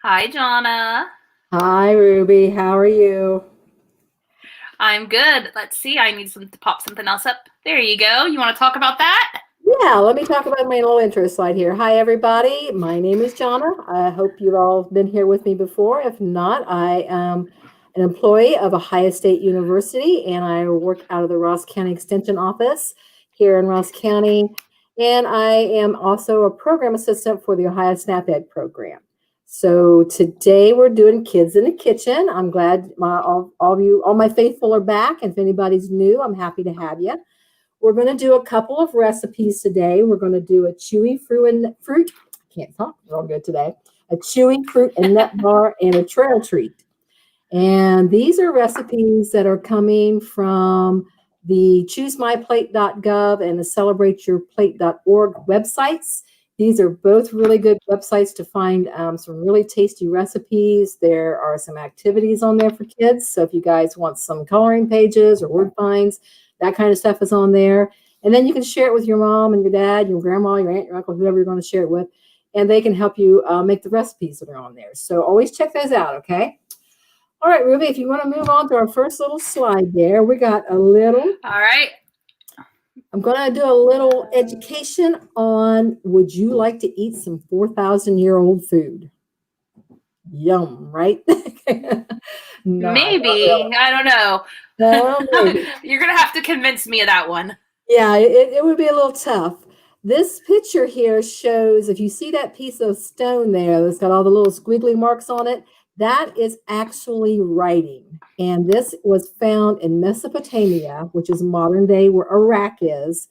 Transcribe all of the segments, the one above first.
Hi, Johnna. Hi, Ruby. How are you? I'm good. Let's see. I need to pop something else up. There you go. You want to talk about that? Yeah, let me talk about my little intro slide here. Hi, everybody. My name is Johnna. I hope you've all been here with me before. If not, I am an employee of Ohio State University, and I work out of the Ross County Extension Office here in Ross County. And I am also a program assistant for the Ohio SNAP Ed program. So today we're doing Kids in the Kitchen. I'm glad all of you, all my faithful are back. If anybody's new, I'm happy to have you. We're going to do a couple of recipes today. We're going to do a chewy fruit. I can't talk. It's all good today. A chewy fruit and nut bar and a trail treat. And these are recipes that are coming from the choosemyplate.gov and the celebrateyourplate.org websites. These are both really good websites to find some really tasty recipes. There are some activities on there for kids. So if you guys want some coloring pages or word finds, that kind of stuff is on there. And then you can share it with your mom and your dad, your grandma, your aunt, your uncle, whoever you're going to share it with. And they can help you make the recipes that are on there. So always check those out, okay? All right, Ruby, if you want to move on to our first little slide there, we got a little, All right. I'm going to do a little education on would you like to eat some 4,000-year-old food? Yum, right? Not Maybe. really. I don't know. Maybe. You're going to have to convince me of that one. Yeah, it would be a little tough. This picture here shows, if you see that piece of stone there that's got all the little squiggly marks on it, that is actually writing. And this was found in Mesopotamia, which is modern day where Iraq is.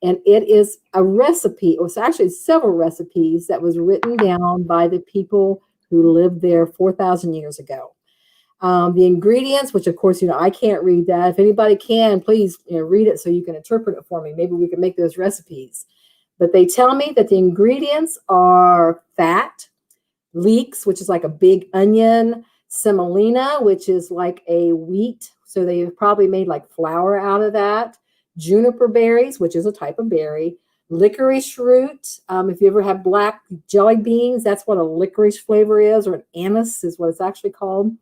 And it is a recipe, or it's actually several recipes that was written down by the people who lived there 4,000 years ago. The ingredients, which of course, I can't read that. If anybody can, please read it so you can interpret it for me. Maybe we can make those recipes. But they tell me that the ingredients are fat, leeks, which is like a big onion, semolina, which is like a wheat. So they probably made like flour out of that. Juniper berries, which is a type of berry. Licorice root. If you ever have black jelly beans, that's what a licorice flavor is, or an anise is what it's actually called.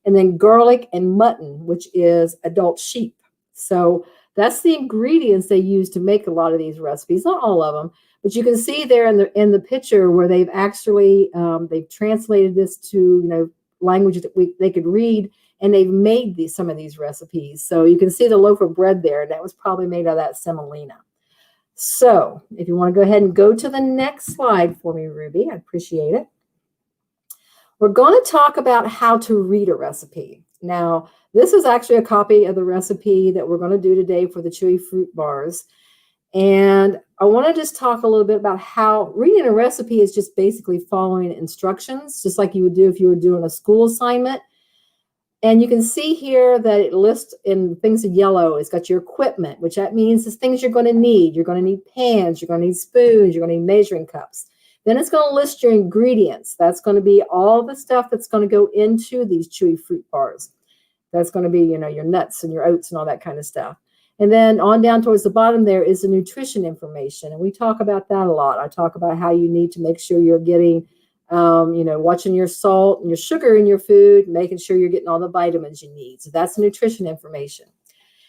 And then garlic and mutton, which is adult sheep. So that's the ingredients they use to make a lot of these recipes. Not all of them, but you can see there in the picture where they've actually they've translated this to language that they could read, and they've made some of these recipes. So you can see the loaf of bread there. That was probably made out of that semolina. So if you want to go ahead and go to the next slide for me, Ruby, I appreciate it. We're going to talk about how to read a recipe. Now, this is actually a copy of the recipe that we're going to do today for the chewy fruit bars. And I want to just talk a little bit about how reading a recipe is just basically following instructions, just like you would do if you were doing a school assignment. And you can see here that it lists in things in yellow. It's got your equipment, which that means it's things you're going to need. You're going to need pans, you're going to need spoons, you're going to need measuring cups. Then it's going to list your ingredients. That's going to be all the stuff that's going to go into these chewy fruit bars. That's going to be, your nuts and your oats and all that kind of stuff. And then on down towards the bottom there is the nutrition information. And we talk about that a lot. I talk about how you need to make sure you're getting, watching your salt and your sugar in your food, making sure you're getting all the vitamins you need. So that's the nutrition information.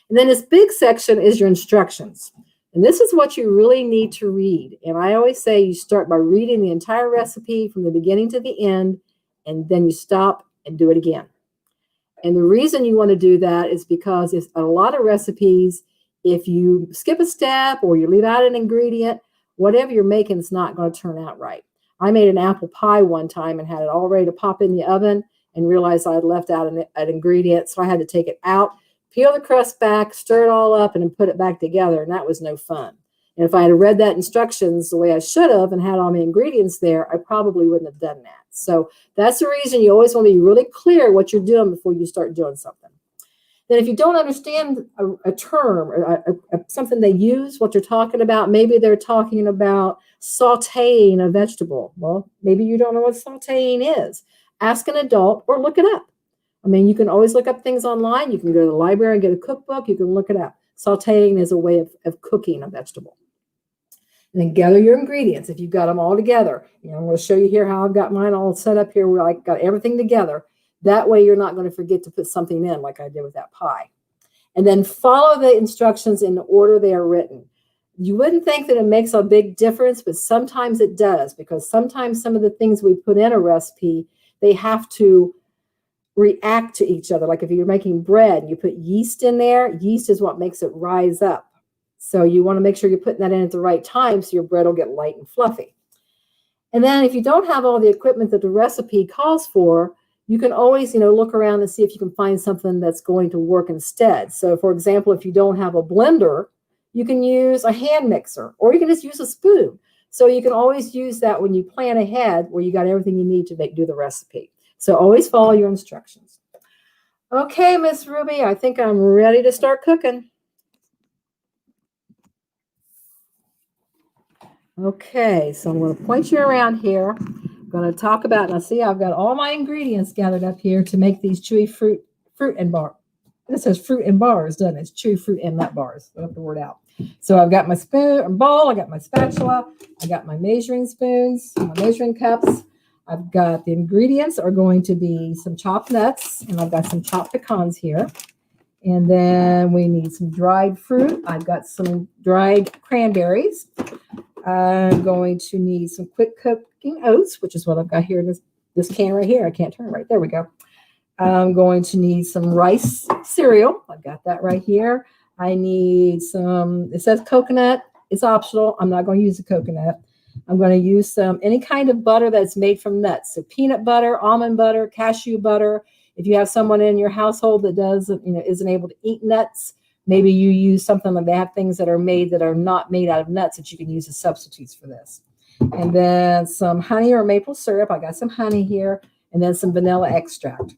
And then this big section is your instructions. And this is what you really need to read. And I always say you start by reading the entire recipe from the beginning to the end, and then you stop and do it again. And the reason you want to do that is because it's a lot of recipes, if you skip a step or you leave out an ingredient, whatever you're making is not going to turn out right. I made an apple pie one time and had it all ready to pop in the oven and realized I had left out an ingredient, so I had to take it out, peel the crust back, stir it all up, and then put it back together, and that was no fun. And if I had read that instructions the way I should have and had all my ingredients there, I probably wouldn't have done that. So that's the reason you always want to be really clear what you're doing before you start doing something. Then if you don't understand a term or something they use, what they're talking about, maybe they're talking about sauteing a vegetable. Well, maybe you don't know what sauteing is. Ask an adult or look it up. I mean, you can always look up things online. You can go to the library and get a cookbook. You can look it up. Sauteing is a way of cooking a vegetable. And then gather your ingredients if you've got them all together. I'm going to show you here how I've got mine all set up here where I got everything together. That way you're not going to forget to put something in like I did with that pie. And then follow the instructions in the order they are written. You wouldn't think that it makes a big difference, but sometimes it does, because sometimes some of the things we put in a recipe, they have to react to each other. Like if you're making bread and you put yeast in there, yeast is what makes it rise up. So you want to make sure you're putting that in at the right time so your bread will get light and fluffy. And then if you don't have all the equipment that the recipe calls for, you can always, look around and see if you can find something that's going to work instead. So for example, if you don't have a blender, you can use a hand mixer, or you can just use a spoon. So you can always use that when you plan ahead where you got everything you need to do the recipe. So always follow your instructions. Okay, Miss Ruby, I think I'm ready to start cooking. Okay, so I'm going to point you around here. I'm going to talk about, now see, I've got all my ingredients gathered up here to make these chewy fruit and bar. This says fruit and bars, doesn't it? It's chewy fruit and nut bars. I'll have the word out. So I've got my spoon and bowl. I got my spatula. I got my measuring spoons, my measuring cups. I've got the ingredients are going to be some chopped nuts, and I've got some chopped pecans here. And then we need some dried fruit. I've got some dried cranberries. I'm going to need some quick cooking oats, which is what I've got here in this can right here. I can't turn it right. There we go. I'm going to need some rice cereal. I've got that right here. I need some, it says coconut. It's optional. I'm not going to use the coconut. I'm going to use any kind of butter that's made from nuts. So peanut butter, almond butter, cashew butter. If you have someone in your household that isn't able to eat nuts, maybe you use something like they have things that are made that are not made out of nuts that you can use as substitutes for this. And then some honey or maple syrup. I got some honey here, and then some vanilla extract.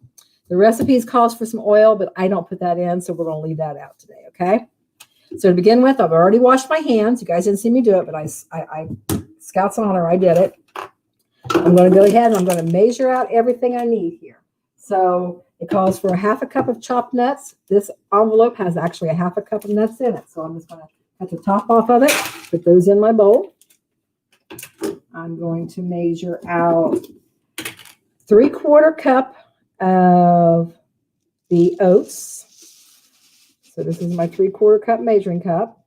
The recipes calls for some oil, but I don't put that in, so we're going to leave that out today, okay? So to begin with, I've already washed my hands. You guys didn't see me do it, but I Scout's honor, I did it. I'm going to go ahead and I'm going to measure out everything I need here. So it calls for a half a cup of chopped nuts. This envelope has actually a half a cup of nuts in it. So I'm just going to cut the top off of it, put those in my bowl. I'm going to measure out 3/4 cup of the oats. So this is my 3/4 cup measuring cup.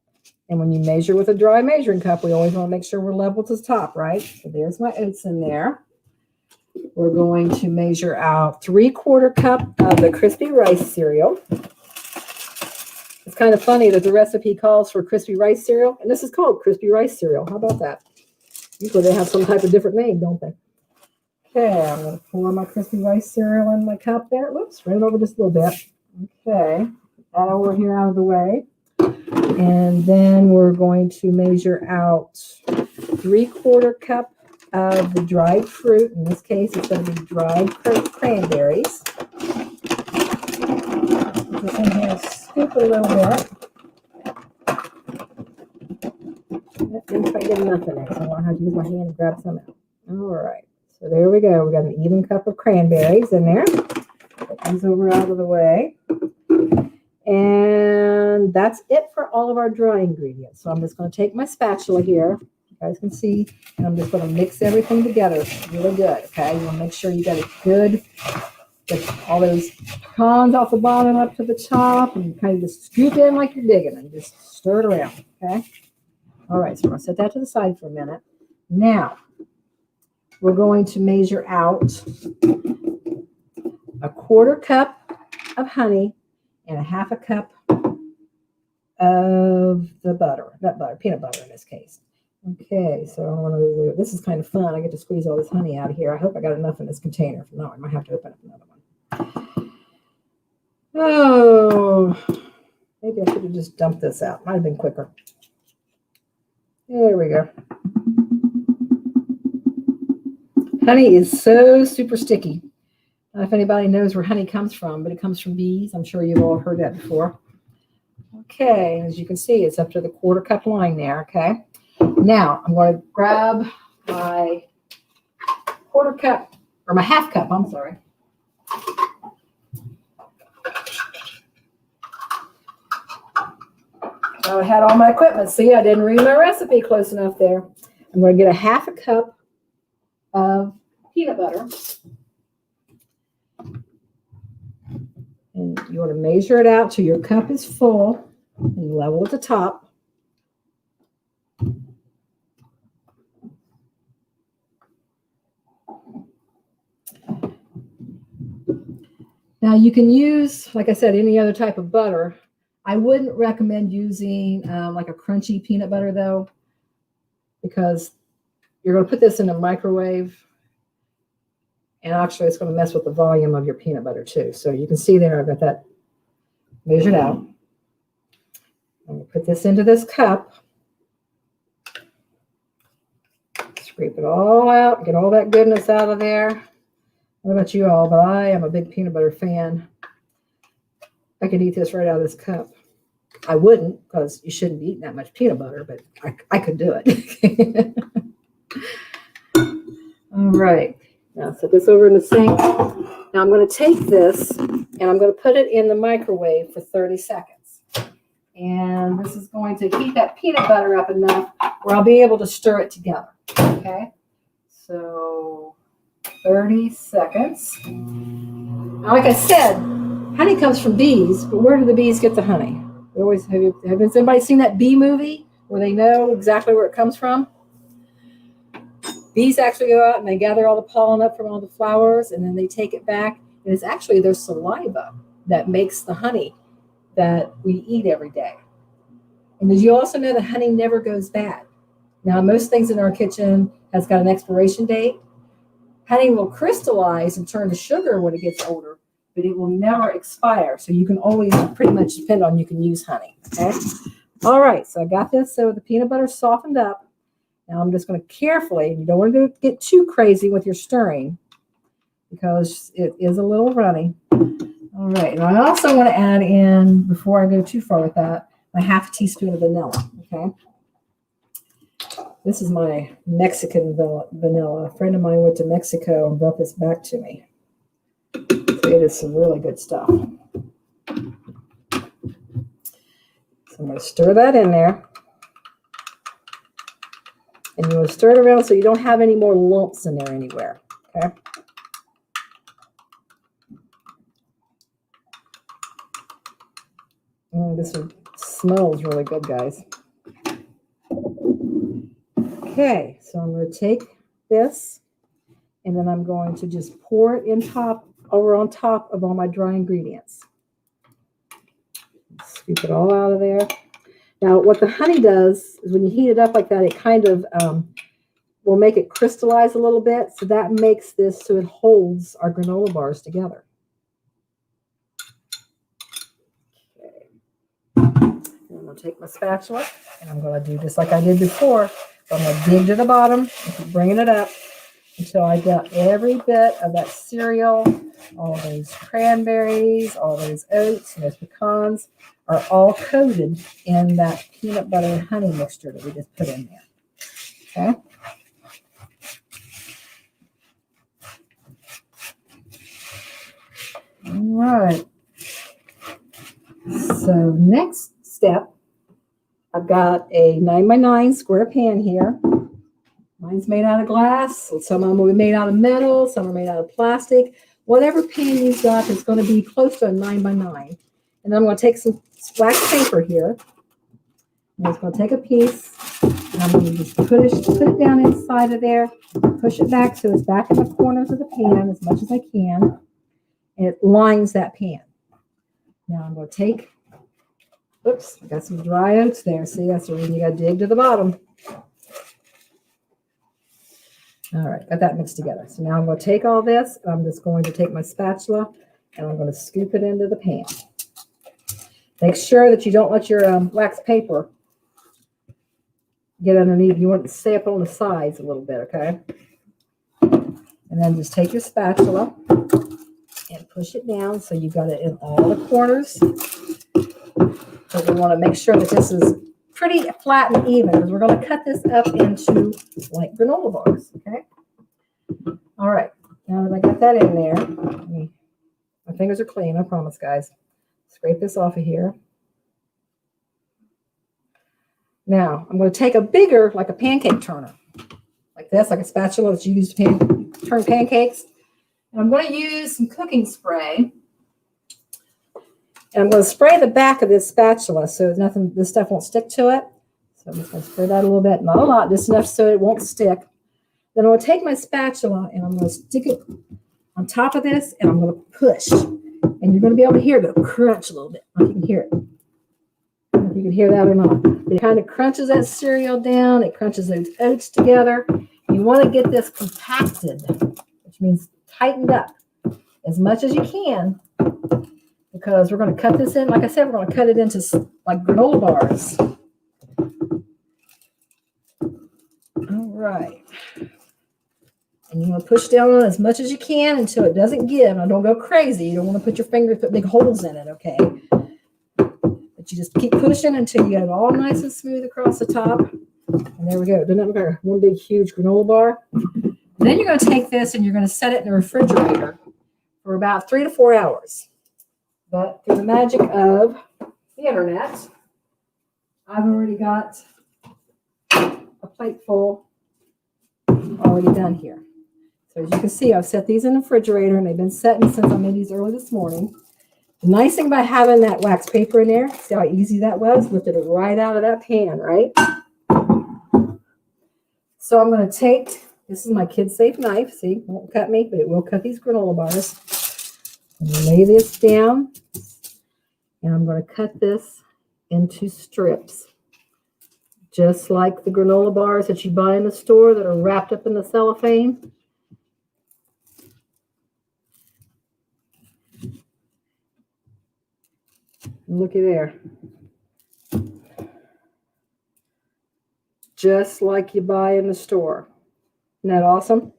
And when you measure with a dry measuring cup, we always want to make sure we're level to the top, right? So there's my oats in there. We're going to measure out 3/4 cup of the crispy rice cereal. It's kind of funny that the recipe calls for crispy rice cereal, and this is called crispy rice cereal. How about that? Usually they have some type of different name, don't they? Okay, I'm going to pour my crispy rice cereal in my cup there. Whoops, right over just a little bit. Okay, put that over here out of the way. And then we're going to measure out 3/4 cup of the dried fruit. In this case, it's going to be dried cranberries. Put this in here, scoop it a little bit. I think I get enough in there, so I won't have to use my hand and grab some out. All right, so there we go. We got an even cup of cranberries in there. Put these over out of the way. And that's it for all of our dry ingredients. So I'm just going to take my spatula here. You guys can see, and I'm just going to mix everything together really good, okay? You want to make sure you got it good. Get all those pecans off the bottom up to the top, and you kind of just scoop in like you're digging and just stir it around, okay? All right, so we're going to set that to the side for a minute. Now, we're going to measure out 1/4 cup of honey and a half a cup of the butter, nut butter, peanut butter in this case. Okay, so this is kind of fun. I get to squeeze all this honey out of here. I hope I got enough in this container. If not, I might have to open up another one. Oh, maybe I should have just dumped this out. Might have been quicker. There we go. Honey is so super sticky. I don't know if anybody knows where honey comes from, but it comes from bees. I'm sure you've all heard that before. Okay, as you can see, it's up to the 1/4 cup line there, okay? Now, I'm going to grab my 1/4 cup, or my half cup, I'm sorry. I had all my equipment. See, I didn't read my recipe close enough there. I'm going to get a half a cup of peanut butter. And you want to measure it out till your cup is full and level at the top. Now you can use, like I said, any other type of butter. I wouldn't recommend using like a crunchy peanut butter though, because you're going to put this in a microwave and actually it's going to mess with the volume of your peanut butter too. So you can see there I've got that measured out. I'm going to put this into this cup. Scrape it all out, get all that goodness out of there. I don't know about you all, but I am a big peanut butter fan. I could eat this right out of this cup. I wouldn't, because you shouldn't be eating that much peanut butter, but I could do it. All right. Now set this over in the sink. Now I'm going to take this and I'm going to put it in the microwave for 30 seconds. And this is going to heat that peanut butter up enough where I'll be able to stir it together. Okay. So 30 seconds. Now, like I said, honey comes from bees, but where do the bees get the honey? Have anybody seen that bee movie where they know exactly where it comes from? Bees actually go out and they gather all the pollen up from all the flowers, and then they take it back. And it's actually their saliva that makes the honey that we eat every day. And did you also know that honey never goes bad? Now, most things in our kitchen has got an expiration date. Honey will crystallize and turn to sugar when it gets older, but it will never expire. So you can always pretty much depend on you can use honey. Okay. All right. So I got this. So the peanut butter softened up. Now I'm just going to carefully, and you don't want to get too crazy with your stirring because it is a little runny. All right. And I also want to add in, before I go too far with that, my half a teaspoon of vanilla. Okay. This is my Mexican vanilla. A friend of mine went to Mexico and brought this back to me. It is some really good stuff. So I'm going to stir that in there. And you want to stir it around so you don't have any more lumps in there anywhere. Okay. This one smells really good, guys. Okay, so I'm going to take this and then I'm going to just pour it over on top of all my dry ingredients. Scoop it all out of there. Now, what the honey does is when you heat it up like that, it kind of will make it crystallize a little bit. So that makes this so it holds our granola bars together. Okay. I'm going to take my spatula and I'm going to do just like I did before. So I'm going to dig to the bottom and keep bringing it up until I got every bit of that cereal, all those cranberries, all those oats, and those pecans are all coated in that peanut butter and honey mixture that we just put in there. Okay. All right. So next step, I've got a 9x9 square pan here. Mine's made out of glass. Some of them will be made out of metal. Some are made out of plastic. Whatever pan you've got is going to be close to a 9x9. And I'm going to take some wax paper here. I'm just going to take a piece. And I'm going to just put it down inside of there. Push it back so it's back in the corners of the pan as much as I can. And it lines that pan. Now I'm going to take, oops, I got some dry oats there. See, that's the reason you got to dig to the bottom. All right, got that mixed together. So now I'm going to take all this, and I'm just going to take my spatula, and I'm going to scoop it into the pan. Make sure that you don't let your wax paper get underneath. You want it to stay up on the sides a little bit, okay? And then just take your spatula and push it down so you've got it in all the corners. So we want to make sure that this is pretty flat and even because we're going to cut this up into like granola bars, okay? All right, now that I got that in there, my fingers are clean, I promise, guys. Scrape this off of here. Now, I'm going to take a bigger, like a pancake turner, like this, like a spatula that you use to turn pancakes. And I'm going to use some cooking spray. And I'm going to spray the back of this spatula so this stuff won't stick to it. So I'm just going to spray that a little bit, not a lot, just enough so it won't stick. Then I'm going to take my spatula and I'm going to stick it on top of this and I'm going to push. And you're going to be able to hear it go crunch a little bit. You can hear it. I don't know if you can hear that or not. It kind of crunches that cereal down. It crunches those oats together. You want to get this compacted, which means tightened up as much as you can, because we're going to cut this in. Like I said, we're going to cut it into like granola bars. All right. And you want to push down on it as much as you can until it doesn't give. Now, don't go crazy. You don't want to put your fingers, put big holes in it, okay? But you just keep pushing until you get it all nice and smooth across the top. And there we go. Doesn't that look like one big, huge granola bar? Then you're going to take this and you're going to set it in the refrigerator for about 3 to 4 hours. But through the magic of the internet, I've already got a plate full already done here. So as you can see, I've set these in the refrigerator and they've been setting since I made these early this morning. The nice thing about having that wax paper in there, see how easy that was? Lifted it right out of that pan, right? So I'm going to take, this is my kid safe knife. See, it won't cut me, but it will cut these granola bars. I'm going to lay this down and I'm going to cut this into strips. Just like the granola bars that you buy in the store that are wrapped up in the cellophane. Looky there. Just like you buy in the store. Isn't that awesome?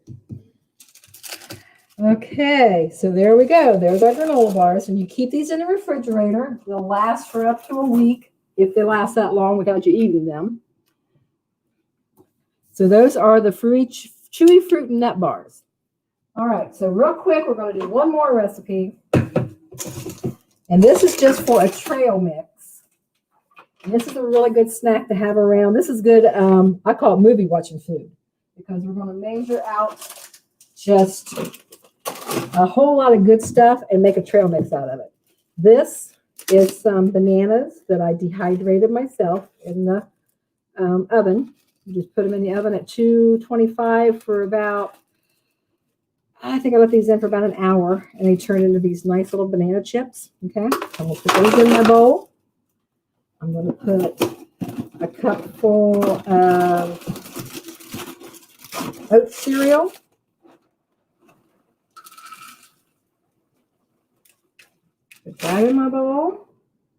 Okay, so there we go. There's our granola bars. And you keep these in the refrigerator. They'll last for up to a week if they last that long without you eating them. So those are the Chewy fruit and nut bars. All right, so real quick, we're going to do one more recipe. And this is just for a trail mix. And this is a really good snack to have around. This is good, I call it movie watching food, because we're going to measure out just a whole lot of good stuff and make a trail mix out of it. This is some bananas that I dehydrated myself in the oven. You just put them in the oven at 225 for about, I think I left these in for about an hour, and they turn into these nice little banana chips. Okay, I'm going to put those in my bowl. I'm going to put a cup full of oat cereal. Put that in my bowl.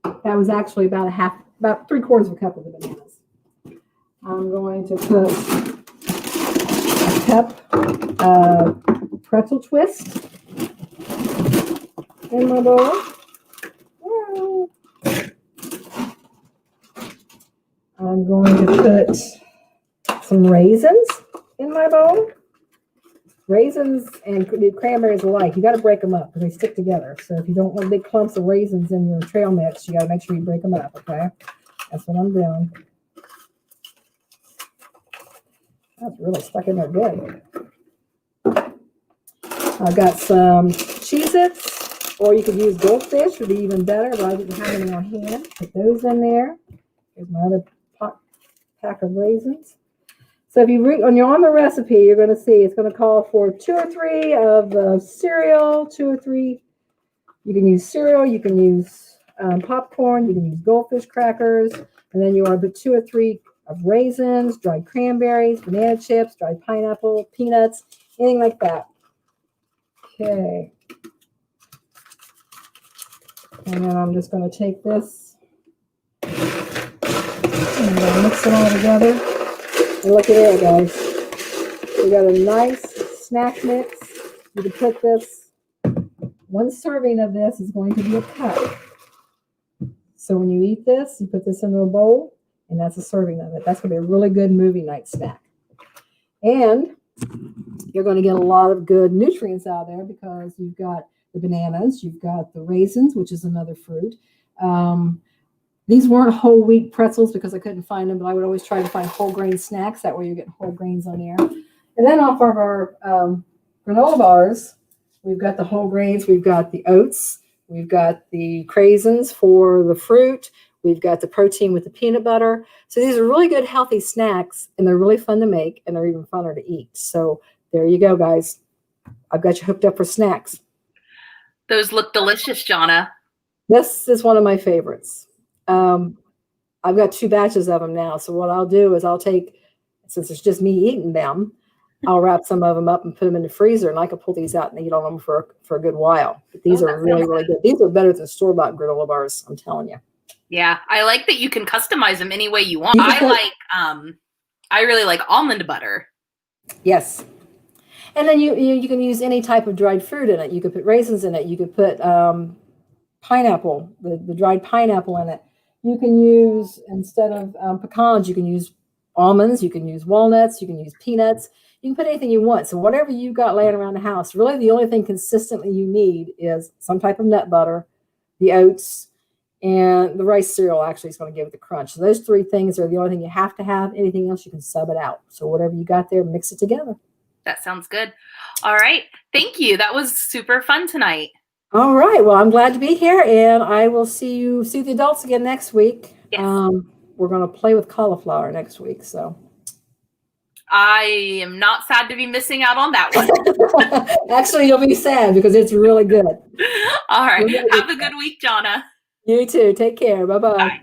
That was actually about about 3/4 of a cup of the bananas. I'm going to put a cup of pretzel twist in my bowl. I'm going to put some raisins in my bowl. Raisins and cranberries alike, you got to break them up because they stick together. So if you don't want big clumps of raisins in your trail mix, you got to make sure you break them up, okay? That's what I'm doing. That's really stuck in there good. I've got some Cheez-Its, or you could use Goldfish, would be even better, but I didn't have any on hand. Put those in there. Here's my other pack of raisins. So if when you're on the recipe, you're going to see it's going to call for 2 or 3 of the cereal, 2 or 3. You can use cereal, you can use popcorn, you can use Goldfish crackers, and then you want to put 2 or 3 of raisins, dried cranberries, banana chips, dried pineapple, peanuts, anything like that. Okay. And then I'm just going to take this and I'm going to mix it all together. And look at there, guys. We got a nice snack mix. You can put this, 1 serving of this is going to be a cup. So when you eat this, you put this into a bowl, and that's a serving of it. That's going to be a really good movie night snack. And you're going to get a lot of good nutrients out there because you've got the bananas, you've got the raisins, which is another fruit. These weren't whole wheat pretzels because I couldn't find them, but I would always try to find whole grain snacks. That way you're getting whole grains on there. And then off of our granola bars, we've got the whole grains, we've got the oats, we've got the craisins for the fruit, we've got the protein with the peanut butter. So these are really good, healthy snacks, and they're really fun to make, and they're even funner to eat. So there you go, guys. I've got you hooked up for snacks. Those look delicious, Johnna. This is one of my favorites. I've got 2 batches of them now. So what I'll do is I'll take, since it's just me eating them, I'll wrap some of them up and put them in the freezer, and I can pull these out and eat on them for a good while. But these are really, really good. These are better than store-bought granola bars, I'm telling you. Yeah, I like that you can customize them any way you want. I really like almond butter. Yes. And then you can use any type of dried fruit in it. You could put raisins in it. You could put pineapple, the dried pineapple in it. You can use, instead of pecans, you can use almonds. You can use walnuts. You can use peanuts. You can put anything you want. So whatever you've got laying around the house, really the only thing consistently you need is some type of nut butter, the oats, and the rice cereal actually is going to give it the crunch. So those 3 things are the only thing you have to have. Anything else, you can sub it out. So whatever you got there, mix it together. That sounds good. All right. Thank you. That was super fun tonight. All right. Well, I'm glad to be here, and I will see the adults again next week. Yes. We're going to play with cauliflower next week. So I am not sad to be missing out on that one. Actually, you'll be sad because it's really good. All right. Have a good week, Johnna. You too. Take care. Bye-bye. Bye.